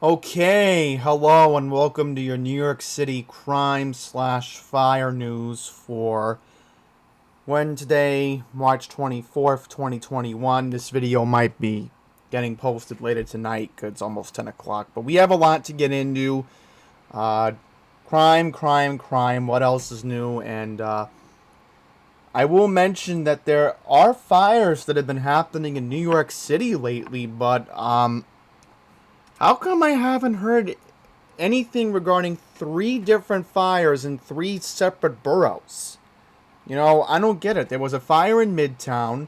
Okay, hello and welcome to your New York City crime/fire news for Wednesday, March 24th, 2021. This video might be getting posted later tonight because it's almost 10 o'clock. But we have a lot to get into. Crime. What else is new? And I will mention that there are fires that have been happening in New York City lately, but how come I haven't heard anything regarding 3 different fires in 3 separate boroughs? I don't get it. There was a fire in Midtown,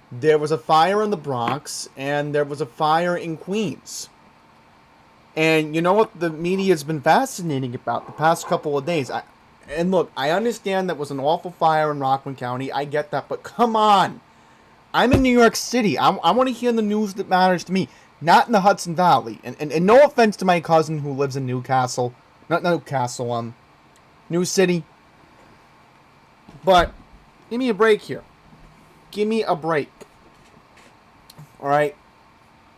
there was a fire in the Bronx, and there was a fire in Queens. And you know what the media's been fascinating about the past couple of days? I understand that was an awful fire in Rockland County. I get that, but come on. I'm in New York City. I want to hear the news that matters to me, not in the Hudson Valley. And no offense to my cousin who lives in Newcastle. Not Newcastle, New City. But give me a break here. Give me a break. Alright.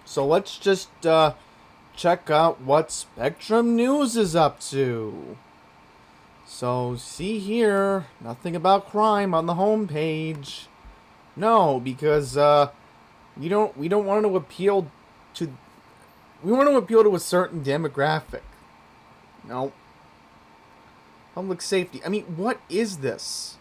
So let's just check out what Spectrum News is up to. So see here, nothing about crime on the homepage. No, because we don't want to appeal to. We want to appeal to a certain demographic. No. Public safety. I mean, what is this?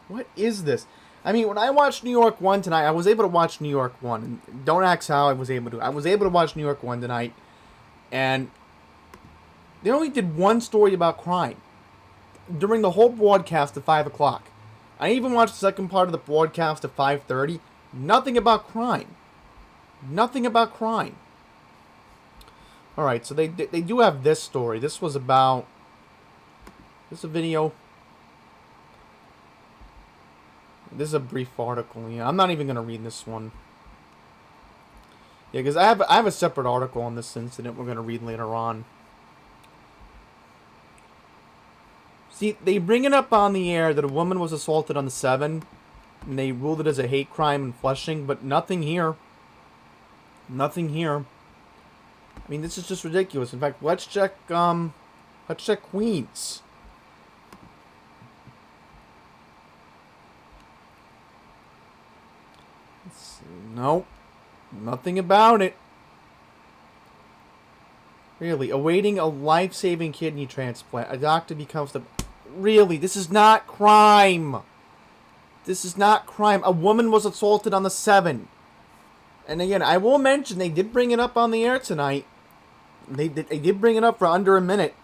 What is this? I mean, when I watched New York 1 tonight, I was able to watch New York 1. And don't ask how I was able to. I was able to watch New York 1 tonight. And they only did one story about crime during the whole broadcast at 5 o'clock. I even watched the second part of the broadcast at 5:30. Nothing about crime. Nothing about crime. Alright, so they do have this story. This was about... This is a video. This is a brief article. Yeah, I'm not even going to read this one. Yeah, because I have a separate article on this incident we're going to read later on. See, they bring it up on the air that a woman was assaulted on the 7, and they ruled it as a hate crime in Flushing, but nothing here. Nothing here. I mean, this is just ridiculous. In fact, let's check Queens. Nope. Nothing about it. Really, awaiting a life-saving kidney transplant. A doctor becomes the... Really, this is not crime. This is not crime. A woman was assaulted on the 7. And again, I will mention, they did bring it up on the air tonight. They did bring it up for under a minute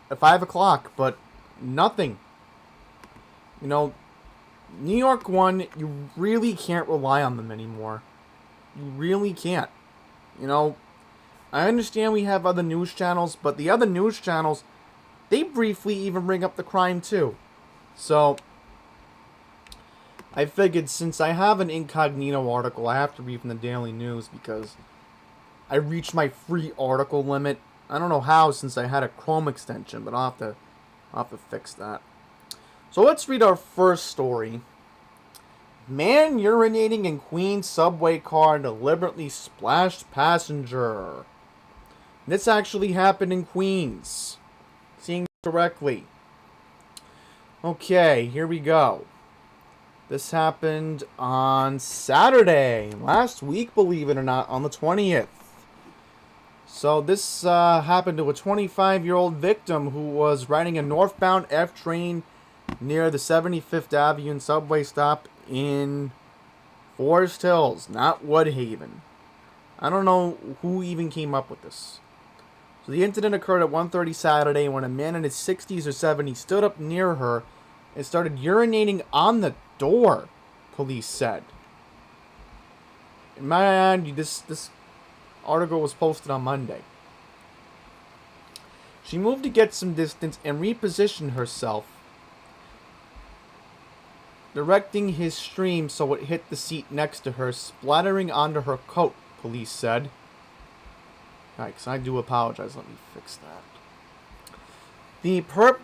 at 5 o'clock, but nothing. New York 1, you really can't rely on them anymore. You really can't. I understand we have other news channels, but the other news channels, they briefly even bring up the crime too. So, I figured since I have an incognito article, I have to read from the Daily News because I reached my free article limit. I don't know how since I had a Chrome extension, but I'll have to fix that. So let's read our first story. Man urinating in Queens subway car deliberately splashed passenger. This actually happened in Queens. Seeing correctly. Okay, here we go. This happened on Saturday. Last week, believe it or not, on the 20th. So this happened to a 25-year-old victim who was riding a northbound F train near the 75th Avenue subway stop in Forest Hills, not Woodhaven. I don't know who even came up with this. So the incident occurred at 1:30 Saturday when a man in his 60s or 70s stood up near her and started urinating on the door, police said. In my mind, this article was posted on Monday. She moved to get some distance and repositioned herself, directing his stream so it hit the seat next to her, splattering onto her coat, police said. Alright, because I do apologize. Let me fix that. The perp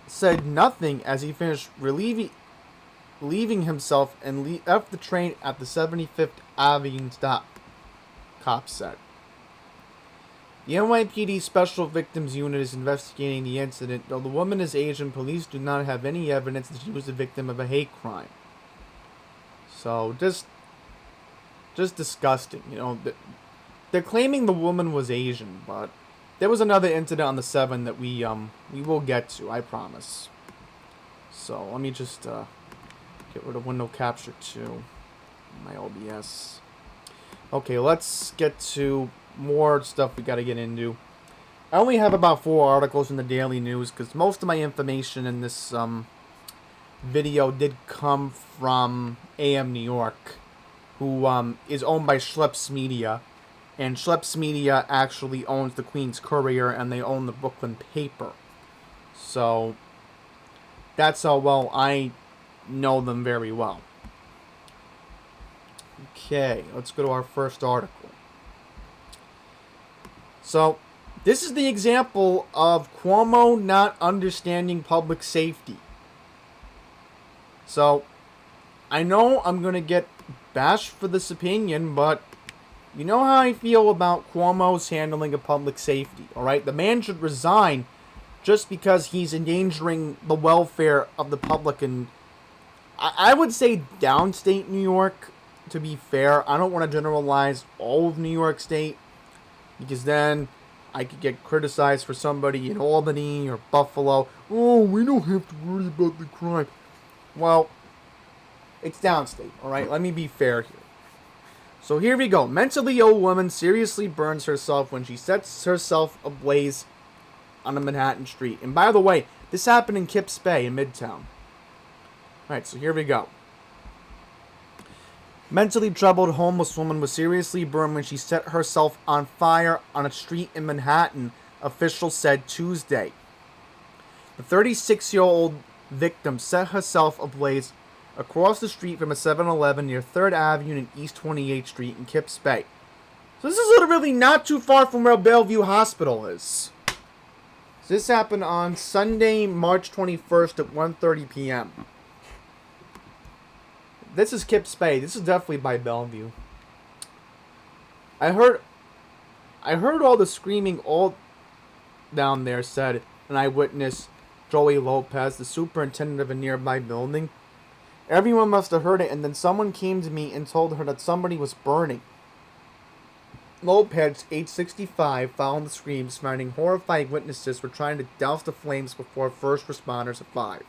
said nothing as he finished leaving himself and left the train at the 75th Avenue stop, cops said. The NYPD Special Victims Unit is investigating the incident. Though the woman is Asian, police do not have any evidence that she was the victim of a hate crime. So, just disgusting. You know, they're claiming the woman was Asian, but there was another incident on the 7 that we will get to, I promise. So, let me just get rid of window capture 2. My OBS. Okay, let's get to more stuff we gotta get into. I only have about 4 articles in the Daily News because most of my information in this video did come from AM New York, who is owned by Schlepp's Media, and Schlepp's Media actually owns the Queen's Courier and they own the Brooklyn Paper. So that's how well I know them very well. Okay, let's go to our first article. So, this is the example of Cuomo not understanding public safety. So, I know I'm going to get bashed for this opinion, but you know how I feel about Cuomo's handling of public safety, alright? The man should resign just because he's endangering the welfare of the public in, I would say, downstate New York, to be fair. I don't want to generalize all of New York State, because then I could get criticized for somebody in Albany or Buffalo. Oh, we don't have to worry about the crime. Well, it's downstate, alright? Let me be fair here. So here we go. Mentally ill woman seriously burns herself when she sets herself ablaze on a Manhattan street. And by the way, this happened in Kips Bay in Midtown. Alright, so here we go. Mentally troubled homeless woman was seriously burned when she set herself on fire on a street in Manhattan, officials said Tuesday. The 36-year-old victim set herself ablaze across the street from a 7-Eleven near 3rd Avenue and East 28th Street in Kips Bay. So this is literally not too far from where Bellevue Hospital is. So this happened on Sunday, March 21st at 1:30 p.m. This is Kips Bay. This is definitely by Bellevue. I heard all the screaming all down there, said an eyewitness, Joey Lopez, the superintendent of a nearby building. Everyone must have heard it, and then someone came to me and told her that somebody was burning. Lopez, age 65, followed the screams, finding horrified witnesses were trying to douse the flames before first responders arrived.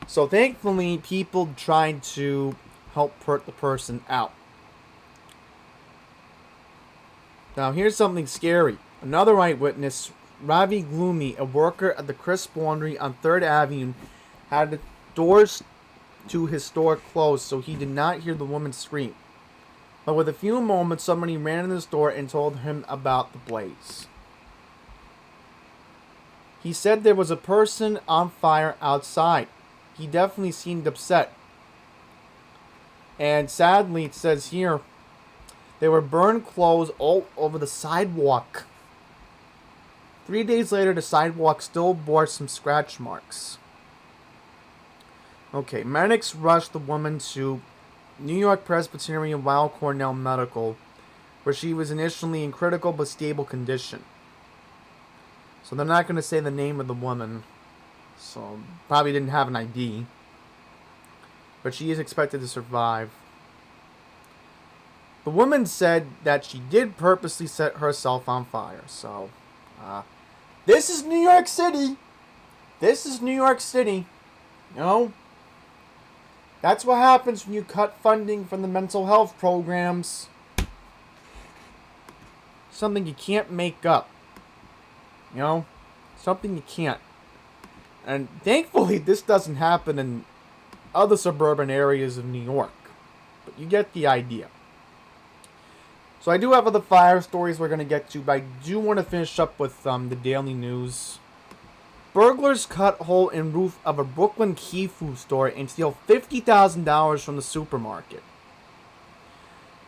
So thankfully, people tried to help put the person out. Now here's something scary. Another eyewitness, Ravi Gloomy, a worker at the Crisp Laundry on 3rd Avenue, had the doors to his store closed, so he did not hear the woman scream. But with a few moments, somebody ran in the store and told him about the blaze. He said there was a person on fire outside. He definitely seemed upset. And sadly, it says here, there were burned clothes all over the sidewalk. 3 days later, the sidewalk still bore some scratch marks. Okay, medics rushed the woman to New York Presbyterian Weill Cornell Medical, where she was initially in critical but stable condition. So they're not going to say the name of the woman, so probably didn't have an ID. But she is expected to survive. The woman said that she did purposely set herself on fire, so this is New York City. This is New York City. You know? That's what happens when you cut funding from the mental health programs. Something you can't make up. You know? Something you can't. And thankfully, this doesn't happen in other suburban areas of New York. But you get the idea. So I do have other fire stories we're going to get to, but I do want to finish up with the Daily News. Burglars cut hole in roof of a Brooklyn Key Food store and steal $50,000 from the supermarket.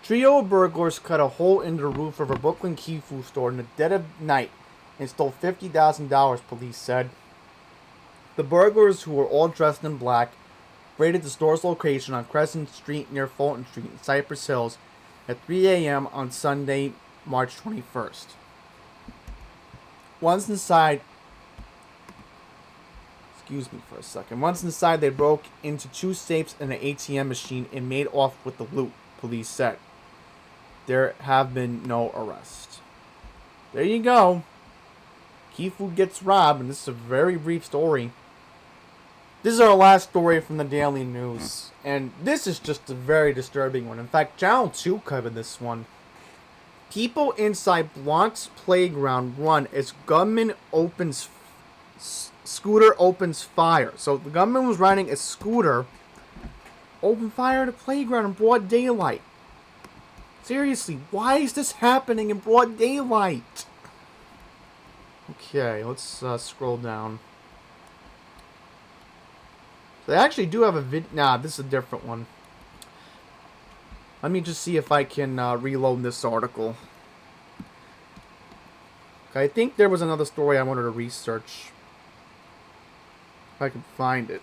Trio of burglars cut a hole in the roof of a Brooklyn Key Food store in the dead of night and stole $50,000, police said. The burglars, who were all dressed in black, raided the store's location on Crescent Street near Fulton Street in Cypress Hills at 3 a.m. on Sunday, March 21st. Once inside, they broke into 2 safes and an ATM machine and made off with the loot, police said. There have been no arrests. There you go. Key Food gets robbed, and this is a very brief story. This is our last story from the Daily News, and this is just a very disturbing one. In fact, Channel 2 covered this one. People inside Bronx playground run as gunman scooter opens fire. So the gunman was riding a scooter, opened fire at a playground in broad daylight. Seriously, why is this happening in broad daylight? Okay, let's scroll down. They actually do have a Nah, this is a different one. Let me just see if I can reload this article. Okay, I think there was another story I wanted to research. If I can find it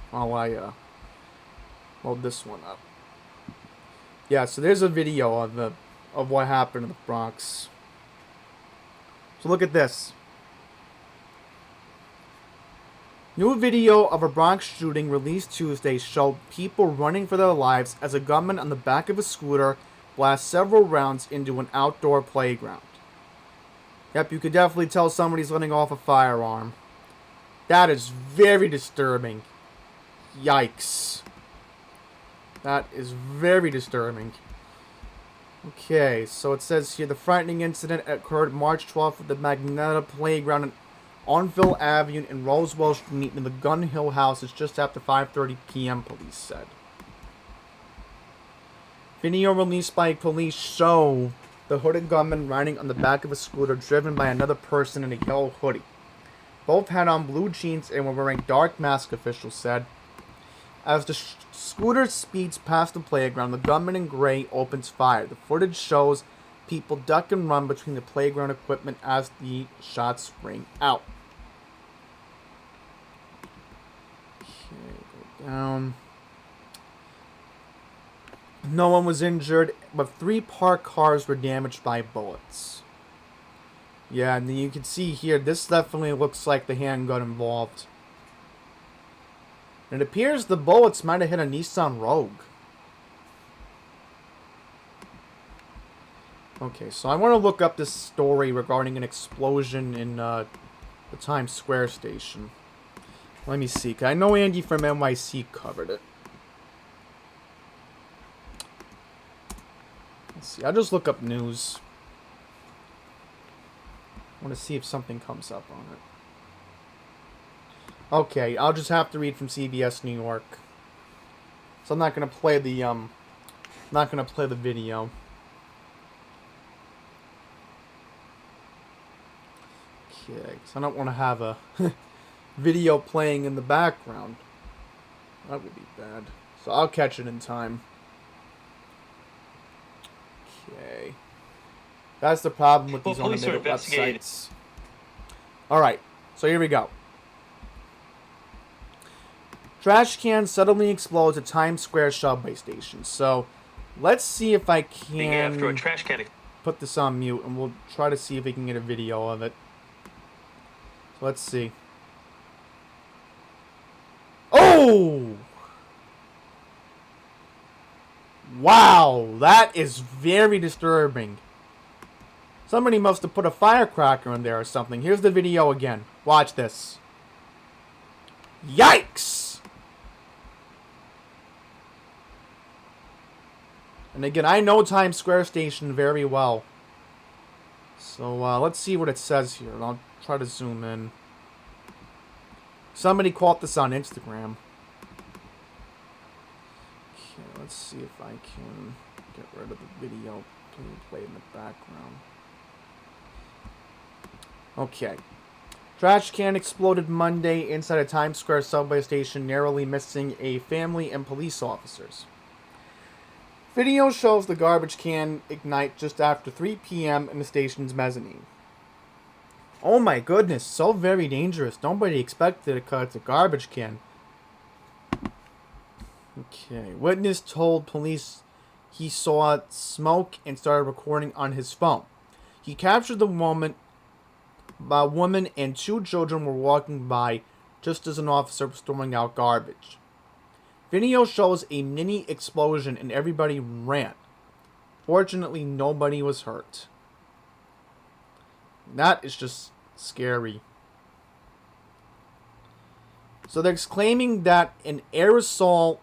while I load this one up. Yeah, so there's a video of what happened in the Bronx. So look at this. New video of a Bronx shooting released Tuesday showed people running for their lives as a gunman on the back of a scooter blasts several rounds into an outdoor playground. Yep, you could definitely tell somebody's letting off a firearm. That is very disturbing. Yikes. That is very disturbing. Okay, so it says here, the frightening incident occurred March 12th at the Magneta Playground on Onville Avenue in Roswell Street in the Gun Hill houses just after 5:30 p.m., police said. Video released by police show the hooded gunman riding on the back of a scooter driven by another person in a yellow hoodie. Both had on blue jeans and were wearing dark masks, officials said. As the scooter speeds past the playground, the gunman in gray opens fire. The footage shows people duck and run between the playground equipment as the shots ring out. Okay, go down. No one was injured, but 3 parked cars were damaged by bullets. Yeah, and you can see here, this definitely looks like the handgun involved. It appears the bullets might have hit a Nissan Rogue. Okay, so I want to look up this story regarding an explosion in the Times Square station. Let me see. I know Andy from NYC covered it. Let's see. I'll just look up news. I want to see if something comes up on it. Okay, I'll just have to read from CBS New York. So I'm not gonna play the video. Okay, so I don't want to have a video playing in the background. That would be bad. So I'll catch it in time. Okay. That's the problem with these automated websites. Alright, so here we go. Trash can suddenly explodes at Times Square subway station. So, let's see if I can put this on mute, and we'll try to see if we can get a video of it. So, let's see. Oh! Wow, that is very disturbing. Somebody must have put a firecracker in there or something. Here's the video again. Watch this. Yikes! And again, I know Times Square Station very well. So, let's see what it says here. I'll try to zoom in. Somebody caught this on Instagram. Okay, let's see if I can get rid of the video. Play in the background. Okay. Trash can exploded Monday inside a Times Square subway station, narrowly missing a family and police officers. Video shows the garbage can ignite just after 3 p.m. in the station's mezzanine. Oh my goodness, so very dangerous. Nobody expected it because it's a garbage can. Okay. Witness told police he saw smoke and started recording on his phone. He captured the woman. A woman and two children were walking by just as an officer was throwing out garbage. Video shows a mini explosion and everybody ran. Fortunately, nobody was hurt. That is just scary. So they're claiming that an aerosol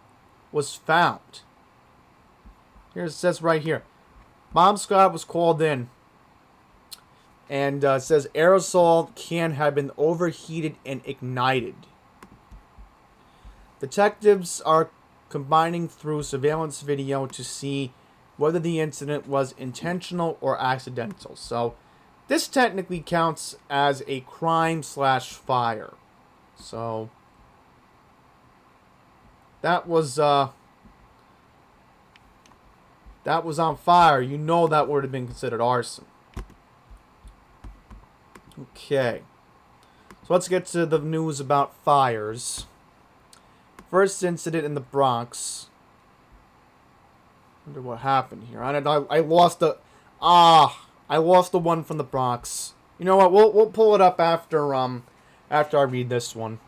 was found. Here it says right here. Bomb squad was called in. And says aerosol can have been overheated and ignited. Detectives are combining through surveillance video to see whether the incident was intentional or accidental. So this technically counts as a crime/fire. So that was on fire. You know that would have been considered arson. Okay. So let's get to the news about fires. First incident in the Bronx. Wonder what happened here. I lost the I lost the one from the Bronx. You know what? We'll pull it up after I read this one.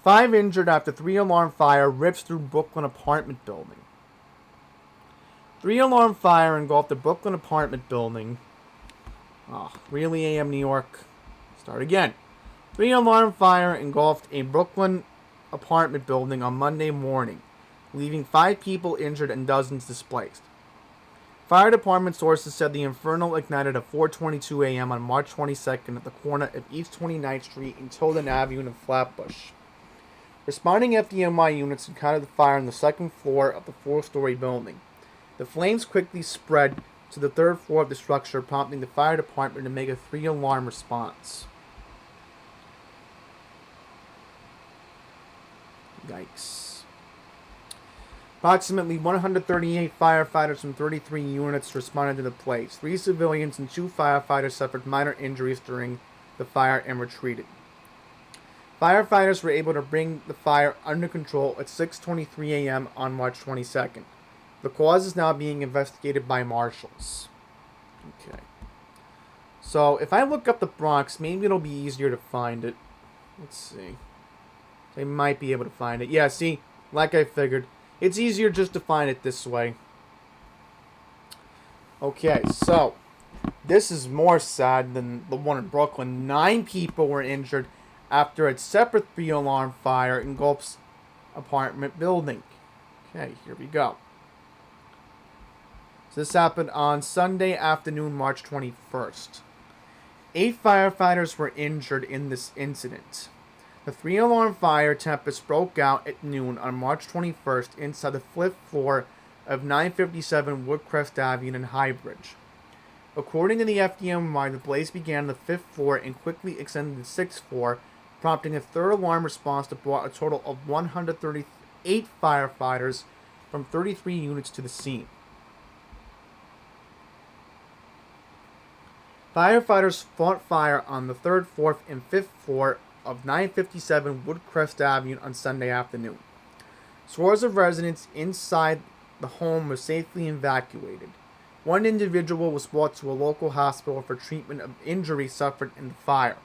5 injured after 3-alarm fire rips through Brooklyn apartment building. 3-alarm fire engulfed the Brooklyn apartment building. Really, AM New York? Start again. 3-alarm fire engulfed a Brooklyn apartment building on Monday morning, leaving 5 people injured and dozens displaced. Fire department sources said the inferno ignited at 4:22 a.m. on March 22nd at the corner of East 29th Street and Tilden Avenue in Flatbush. Responding FDNY units encountered the fire on the second floor of the 4-story building. The flames quickly spread to the 3rd floor of the structure, prompting the fire department to make a 3-alarm response. Yikes. Approximately 138 firefighters from 33 units responded to the blaze. 3 civilians and 2 firefighters suffered minor injuries during the fire and retreated. Firefighters were able to bring the fire under control at 6:23 a.m. on March 22nd. The cause is now being investigated by marshals. Okay. So, if I look up the Bronx, maybe it'll be easier to find it. Let's see. They might be able to find it. Yeah, see? Like I figured. It's easier just to find it this way. Okay, so. This is more sad than the one in Brooklyn. 9 people were injured after a separate 3-alarm fire engulfs apartment building. Okay, here we go. So this happened on Sunday afternoon, March 21st. 8 firefighters were injured in this incident. The 3-alarm fire tempest broke out at noon on March 21st inside the 5th floor of 957 Woodcrest Avenue in Highbridge. According to the FDNY, the blaze began on the 5th floor and quickly extended to the 6th floor, prompting a 3rd alarm response that brought a total of 138 firefighters from 33 units to the scene. Firefighters fought fire on the 3rd, 4th, and 5th floor of 957 Woodcrest Avenue on Sunday afternoon. Scores of residents inside the home were safely evacuated. One individual was brought to a local hospital for treatment of injuries suffered in the fire.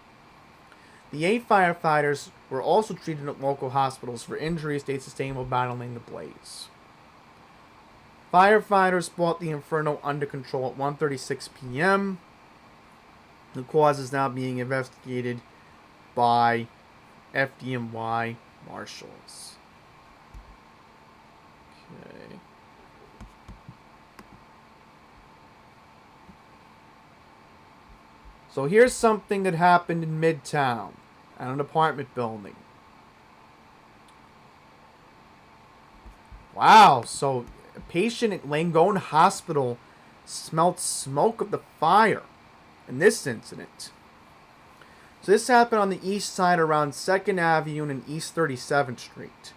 The 8 firefighters were also treated at local hospitals for injuries they sustained while battling the blaze. Firefighters brought the inferno under control at 1:36 p.m. The cause is now being investigated by FDNY marshals. Okay. So here's something that happened in Midtown at an apartment building. Wow, so a patient at Langone Hospital smelled smoke of the fire in this incident. So this happened on the east side around 2nd Avenue and East 37th Street.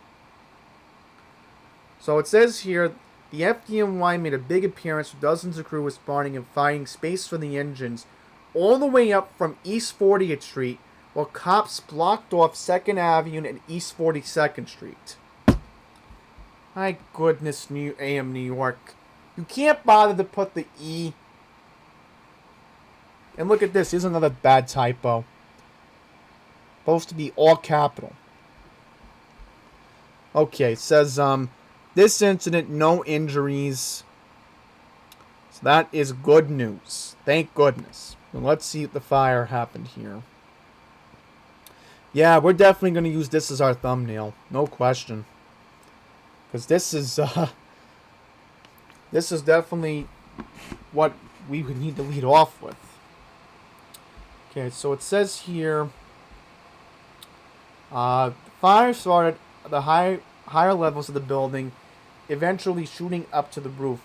So it says here, the FDNY made a big appearance with dozens of crew responding and finding space for the engines all the way up from East 40th Street, while cops blocked off 2nd Avenue and East 42nd Street. My goodness, AM New York. You can't bother to put the E. And look at this. Here's another bad typo. Supposed to be all capital. Okay, it says, this incident, no injuries. So that is good news. Thank goodness. Well, let's see if the fire happened here. Yeah, we're definitely going to use this as our thumbnail. No question. Because this is definitely what we would need to lead off with. Okay, so it says here, fire started at the higher levels of the building, eventually shooting up to the roof.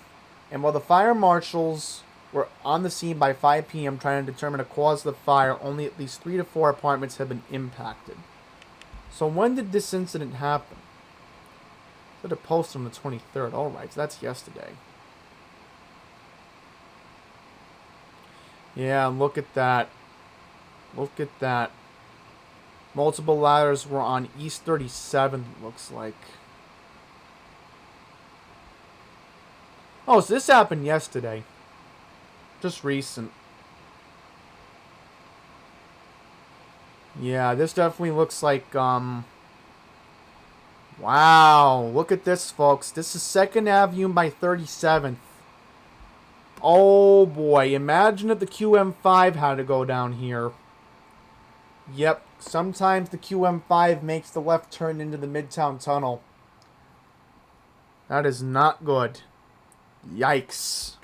And while the fire marshals were on the scene by 5 p.m. trying to determine the cause of the fire, only at least 3 to 4 apartments have been impacted. So when did this incident happen? I did a post on the 23rd. Alright, so that's yesterday. Yeah, look at that. Look at that. Multiple ladders were on East 37th, looks like. Oh, so this happened yesterday. Just recent. Yeah, this definitely looks like, wow, look at this, folks. This is 2nd Avenue by 37th. Oh, boy. Imagine if the QM5 had to go down here. Yep, sometimes the QM5 makes the left turn into the Midtown Tunnel. That is not good. Yikes.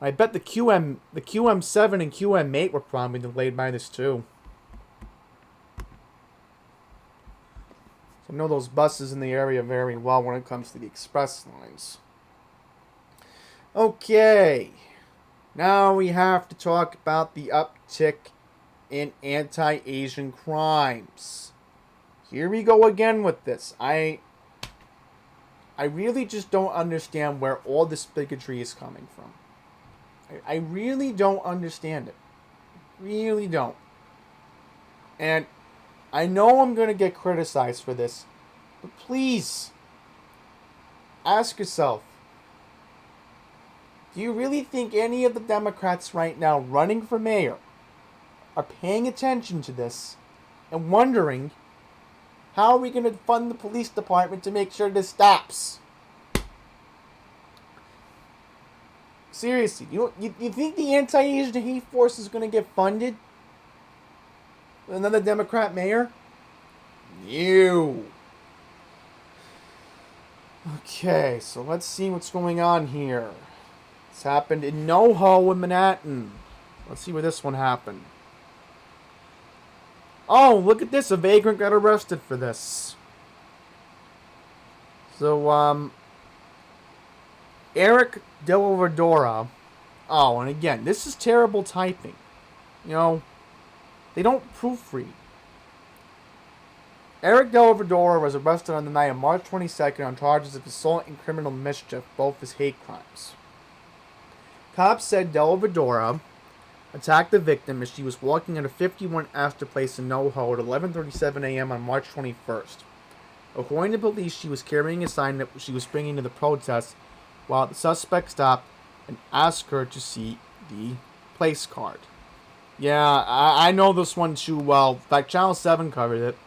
I bet the QM7 and QM8 were probably delayed by this too. So I know those buses in the area very well when it comes to the express lines. Okay. Now we have to talk about the uptick in anti-Asian crimes. Here we go again with this. I really just don't understand where all this bigotry is coming from. I really don't understand it. Really don't. And I know I'm going to get criticized for this, but please ask yourself, do you really think any of the Democrats right now running for mayor are paying attention to this and wondering, how are we going to fund the police department to make sure this stops? Seriously, you think the anti-Asian hate force is going to get funded with another Democrat mayor? No. Okay, so let's see what's going on here. This happened in NoHo in Manhattan. Let's see where this one happened. Oh, look at this. A vagrant got arrested for this. So, Eric Delavadora. Oh, and again, this is terrible typing. You know, they don't proofread. Eric Delavadora was arrested on the night of March 22nd on charges of assault and criminal mischief, both as hate crimes. Cops said Delavadora attacked the victim as she was walking at a 51 Astor Place in NoHo at 11:37 a.m. on March 21st. According to police, she was carrying a sign that she was bringing to the protest, while the suspect stopped and asked her to see the place card. Yeah, I know this one too well. In fact, Channel 7 covered it.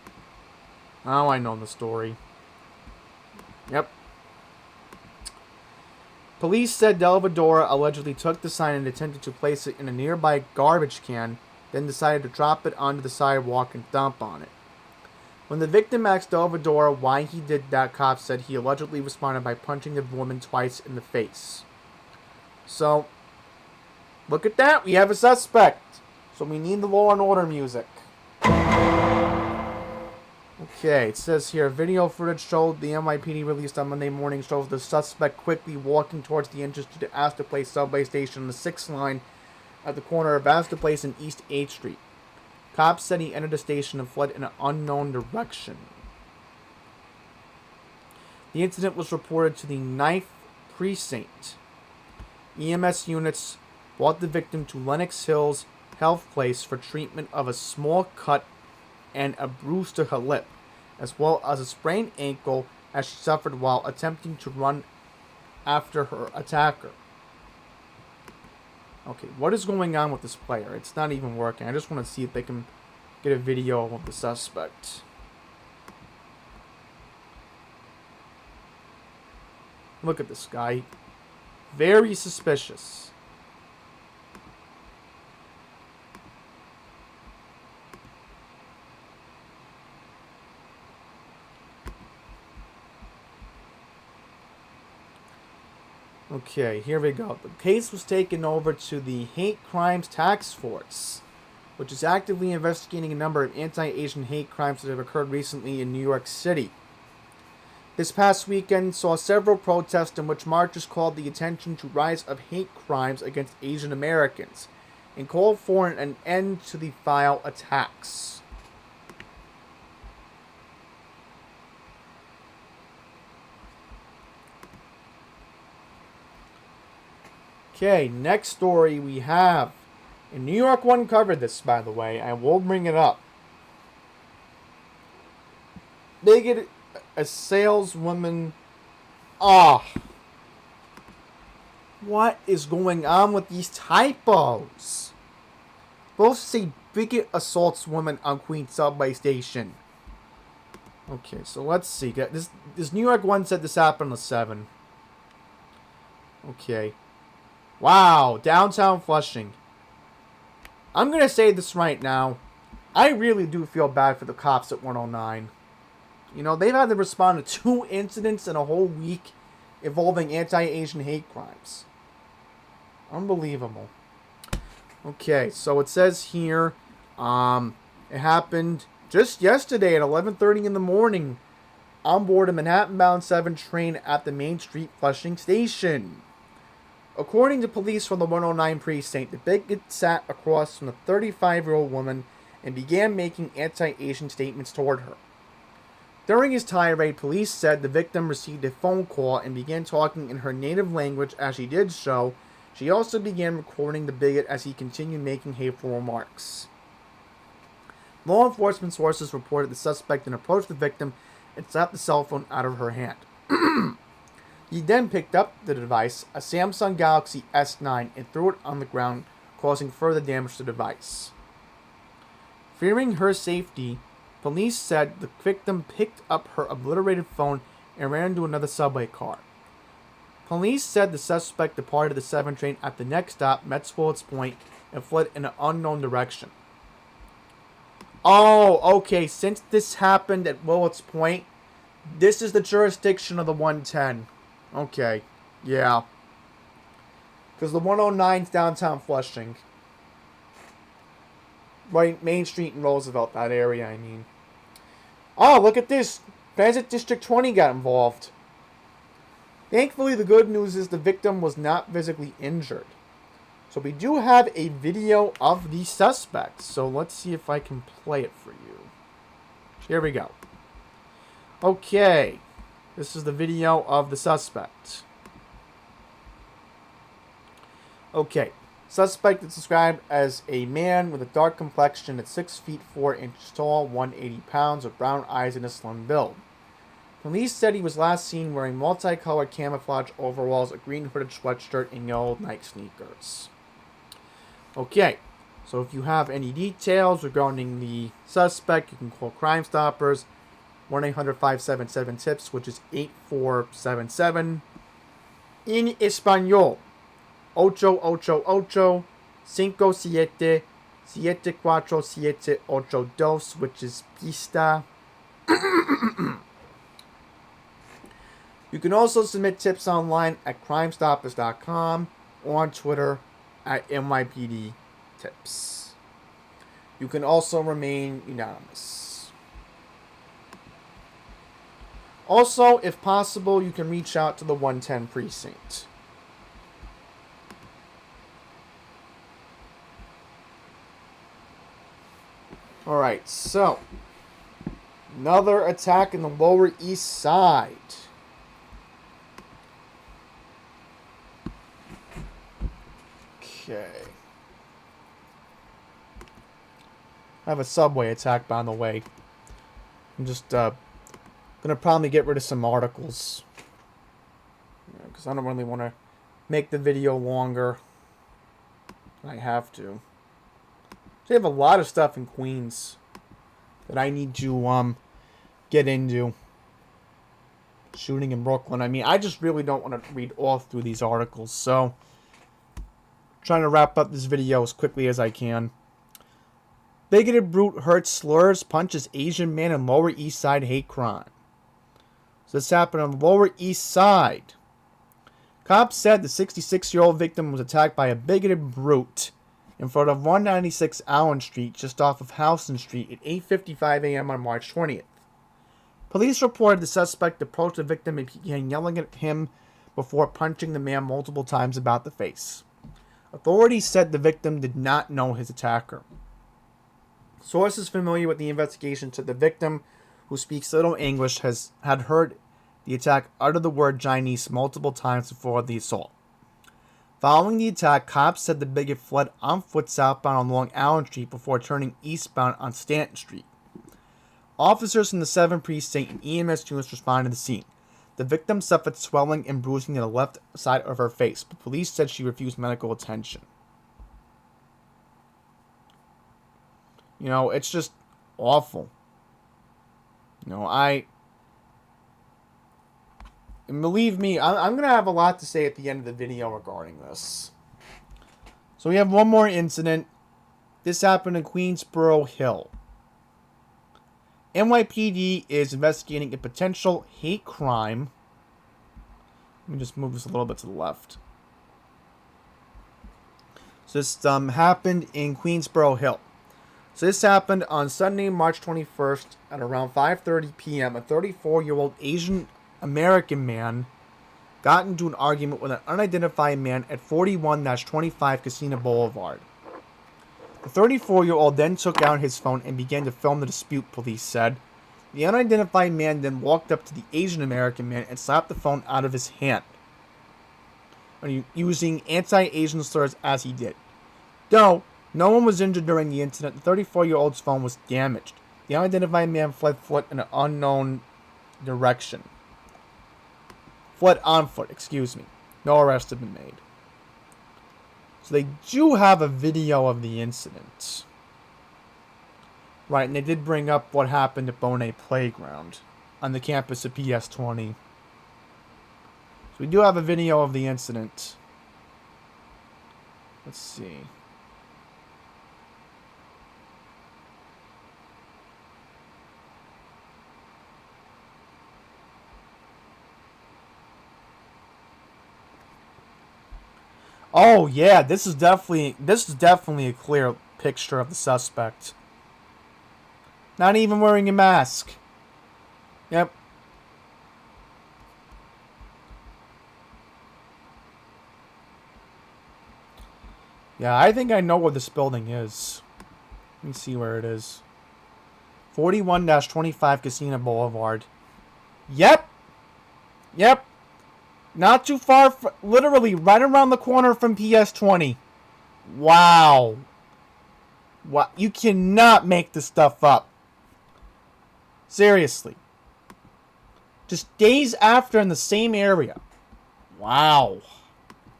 Now I know the story. Yep. Police said Delavadora allegedly took the sign and attempted to place it in a nearby garbage can, then decided to drop it onto the sidewalk and dump on it. When the victim asked Delavadora why he did that, cops said he allegedly responded by punching the woman twice in the face. So, look at that. We have a suspect. So we need the Law and Order music. Okay, it says here, video footage showed the NYPD released on Monday morning shows the suspect quickly walking towards the entrance to the Astor Place subway station on the 6th line at the corner of Astor Place and East 8th Street. Cops said he entered the station and fled in an unknown direction. The incident was reported to the 9th Precinct. EMS units brought the victim to Lenox Hills Health Place for treatment of a small cut and a bruise to her lip, as well as a sprained ankle as she suffered while attempting to run after her attacker. Okay, what is going on with this player? It's not even working. I just want to see if they can get a video of the suspect. Look at this guy. Very suspicious. Okay, here we go. The case was taken over to the Hate Crimes Task Force, which is actively investigating a number of anti-Asian hate crimes that have occurred recently in New York City. This past weekend saw several protests in which marchers called the attention to rise of hate crimes against Asian Americans and called for an end to the vile attacks. Okay, next story we have. And New York One covered this, by the way. I will bring it up. Bigot a saleswoman. What is going on with these typos? Both say Bigot assaults woman on Queens subway station. Okay, so let's see. This New York One said this happened on the 7. Okay. Wow, downtown Flushing. I'm going to say this right now. I really do feel bad for the cops at 109. You know, they've had to respond to 2 incidents in a whole week involving anti-Asian hate crimes. Unbelievable. Okay, so it says here, it happened just yesterday at 11:30 in the morning on board a Manhattan-bound 7 train at the Main Street Flushing station. According to police from the 109 precinct, the bigot sat across from the 35-year-old woman and began making anti-Asian statements toward her. During his tirade, police said the victim received a phone call and began talking in her native language. As she did so, she also began recording the bigot as he continued making hateful remarks. Law enforcement sources reported the suspect then approached the victim and slapped the cell phone out of her hand. He then picked up the device, a Samsung Galaxy S9, and threw it on the ground, causing further damage to the device. Fearing her safety, police said the victim picked up her obliterated phone and ran into another subway car. Police said the suspect departed the 7 train at the next stop, met Willets Point, and fled in an unknown direction. Oh, okay, since this happened at Willets Point, this is the jurisdiction of the 110. Okay, yeah. Because the 109's downtown Flushing. Right, Main Street and Roosevelt, that area, I mean. Oh, look at this. Transit District 20 got involved. Thankfully, the good news is the victim was not physically injured. So we do have a video of the suspect. So let's see if I can play it for you. Here we go. Okay. This is the video of the suspect. Okay. Suspect is described as a man with a dark complexion at 6 feet 4 inches tall, 180 pounds, with brown eyes and a slim build. Police said he was last seen wearing multicolored camouflage overalls, a green hooded sweatshirt, and yellow Nike sneakers. Okay, so if you have any details regarding the suspect, you can call Crime Stoppers, 1-800-577-TIPS, which is 8477. In Espanol, 888-57-74782, which is pista. You can also submit tips online at crimestoppers.com or on Twitter at NYPD-TIPS. You can also remain anonymous. Also, if possible, you can reach out to the 110 precinct. Alright, so another attack in the Lower East Side. Okay. I have a subway attack, by the way. I'm just gonna probably get rid of some articles. Because I don't really want to make the video longer. I have to. They have a lot of stuff in Queens that I need to get into. Shooting in Brooklyn. I mean, I just really don't want to read all through these articles. So, trying to wrap up this video as quickly as I can. Bigoted brute hurts, slurs, punches Asian man in Lower East Side hate crime. So this happened on the Lower East Side. Cops said the 66-year-old victim was attacked by a bigoted brute in front of 196 Allen Street, just off of Houston Street, at 8:55 a.m. on March 20th. Police reported the suspect approached the victim and began yelling at him before punching the man multiple times about the face. Authorities said the victim did not know his attacker. Sources familiar with the investigation said the victim, who speaks little English, had heard the attack utter the word Chinese multiple times before the assault. Following the attack, cops said the bigot fled on foot southbound along Allen Street before turning eastbound on Stanton Street. Officers from the 7th Precinct and EMS units responded to the scene. The victim suffered swelling and bruising to the left side of her face, but police said she refused medical attention. You know, it's just awful. You know, and believe me, I'm going to have a lot to say at the end of the video regarding this. So we have one more incident. This happened in Queensboro Hill. NYPD is investigating a potential hate crime. Let me just move this a little bit to the left. So this happened in Queensboro Hill. So this happened on Sunday, March 21st at around 5:30 p.m. A 34-year-old Asian American man got into an argument with an unidentified man at 41-25 Casino Boulevard. The 34-year-old then took out his phone and began to film the dispute, police said. The unidentified man then walked up to the Asian American man and slapped the phone out of his hand, using anti-Asian slurs as he did. Though no one was injured during the incident, the 34-year-old's phone was damaged. The unidentified man fled foot in an unknown direction. Fled on foot, excuse me. No arrests have been made. So they do have a video of the incident. Right, and they did bring up what happened at Bonet Playground on the campus of PS20. So we do have a video of the incident. Let's see. Oh yeah, this is definitely a clear picture of the suspect. Not even wearing a mask. Yep. Yeah, I think I know where this building is. Let me see where it is. 41-25 Casino Boulevard. Yep. Yep. Not too far, literally right around the corner from PS20. Wow. Wow. You cannot make this stuff up. Seriously. Just days after in the same area. Wow.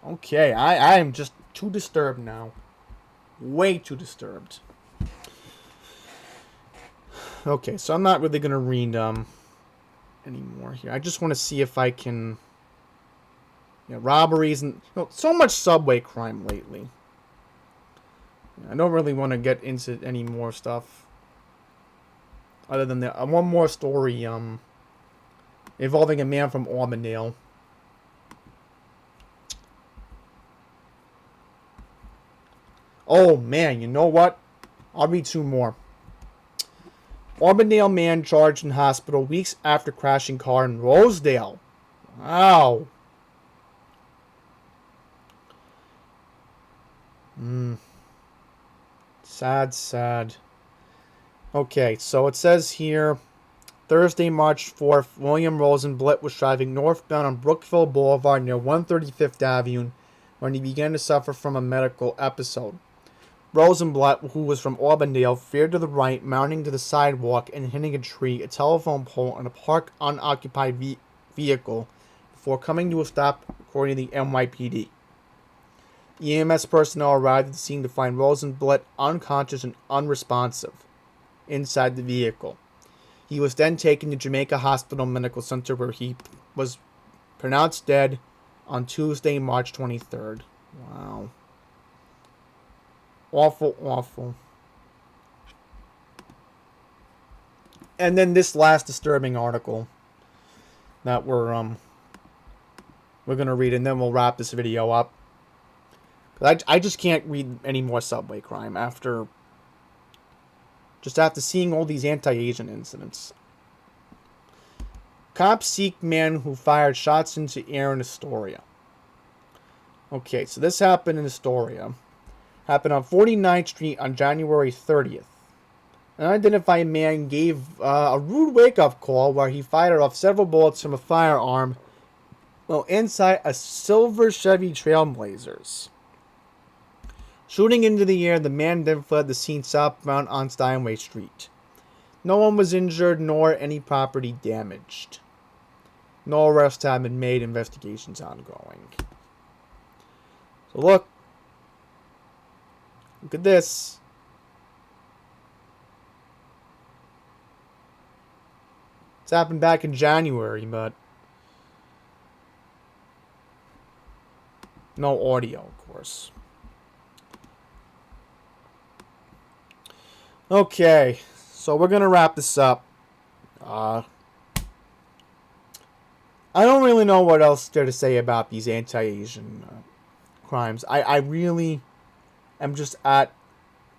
Okay, I am just too disturbed now. Way too disturbed. Okay, so I'm not really going to read anymore here. I just want to see if I can... Yeah, robberies and so much subway crime lately. I don't really want to get into any more stuff. Other than that, one more story involving a man from Auburndale. Oh man, you know what? I'll read two more. Auburndale man charged in hospital weeks after crashing car in Rosedale. Wow. Sad, sad. Okay, so it says here, Thursday, March 4th, William Rosenblit was driving northbound on Brookville Boulevard near 135th Avenue when he began to suffer from a medical episode. Rosenblatt, who was from Auburndale, veered to the right, mounting to the sidewalk and hitting a tree, a telephone pole, and a parked unoccupied vehicle before coming to a stop, according to the NYPD. EMS personnel arrived at the scene to find Rosenblatt unconscious and unresponsive inside the vehicle. He was then taken to Jamaica Hospital Medical Center, where he was pronounced dead on Tuesday, March 23rd. Wow. Awful, awful. And then this last disturbing article that we're gonna read, and then we'll wrap this video up. I just can't read any more subway crime after seeing all these anti-Asian incidents. Cops seek man who fired shots into air in Astoria. Okay, so this happened in Astoria. Happened on 49th Street on January 30th. An unidentified man gave a rude wake-up call where he fired off several bullets from a firearm while inside a silver Chevy Trailblazers. Shooting into the air, the man then fled the scene southbound on Steinway Street. No one was injured nor any property damaged. No arrests have been made, investigations ongoing. So look at this. It's happened back in January, but no audio, of course. Okay, so we're gonna wrap this up. I don't really know what else there to say about these anti-Asian crimes. I really am just at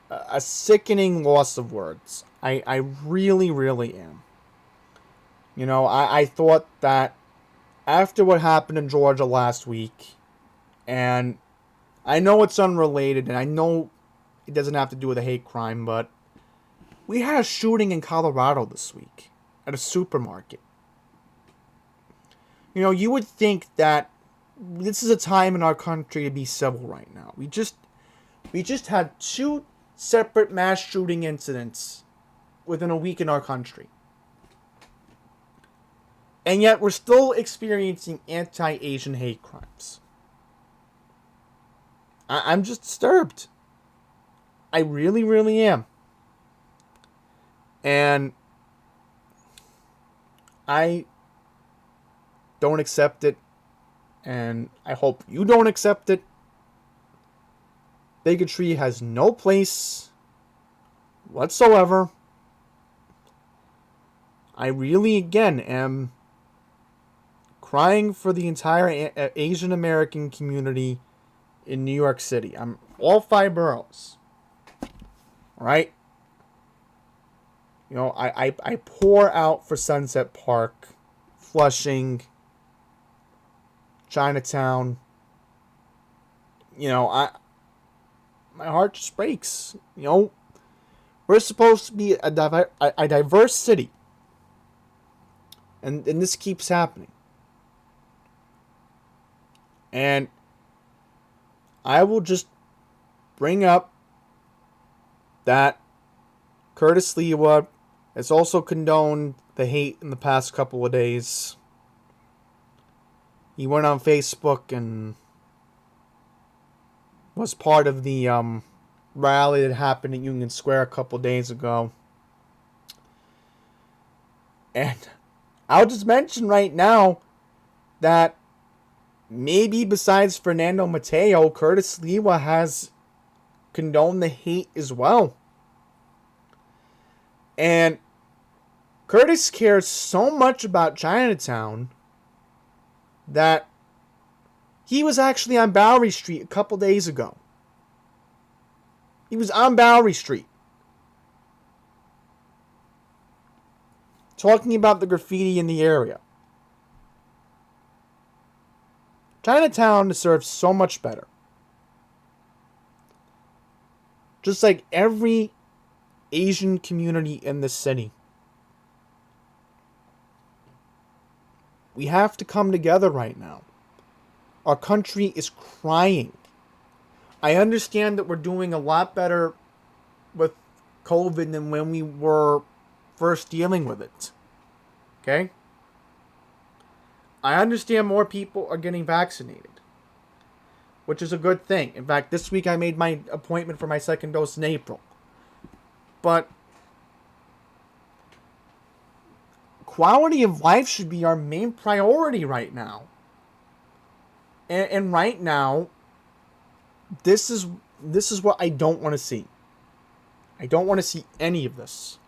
a sickening loss of words. I really, really am. You know, I thought that after what happened in Georgia last week, and I know it's unrelated, and I know it doesn't have to do with a hate crime, but we had a shooting in Colorado this week at a supermarket. You know, you would think that this is a time in our country to be civil right now. We just had 2 separate mass shooting incidents within a week in our country. And yet we're still experiencing anti-Asian hate crimes. I'm just disturbed. I really, really am. And I don't accept it. And I hope you don't accept it. Bigotry has no place whatsoever. I really, again, am crying for the entire Asian American community in New York City. I'm all 5 boroughs. Right? You know, I pour out for Sunset Park, Flushing, Chinatown. You know, my heart just breaks. You know, we're supposed to be a diverse city. And this keeps happening. And I will just bring up that Curtis Lewa has also condoned the hate in the past couple of days. He went on Facebook and was part of the rally that happened at Union Square a couple of days ago. And I'll just mention right now that maybe besides Fernando Mateo, Curtis Lewa has condoned the hate as well. And Curtis cares so much about Chinatown that he was actually on Bowery Street a couple days ago. He was on Bowery Street talking about the graffiti in the area. Chinatown deserves so much better. Just like every Asian community in the city. We have to come together right now. Our country is crying. I understand that we're doing a lot better with COVID than when we were first dealing with it. Okay? I understand more people are getting vaccinated, which is a good thing. In fact, this week I made my appointment for my second dose in April. But quality of life should be our main priority right now. And right now, this is what I don't want to see. I don't want to see any of this.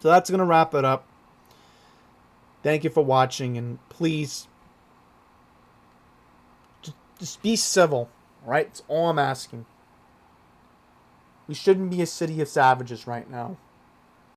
So that's going to wrap it up. Thank you for watching, and please just be civil, alright? That's all I'm asking. We shouldn't be a city of savages right now.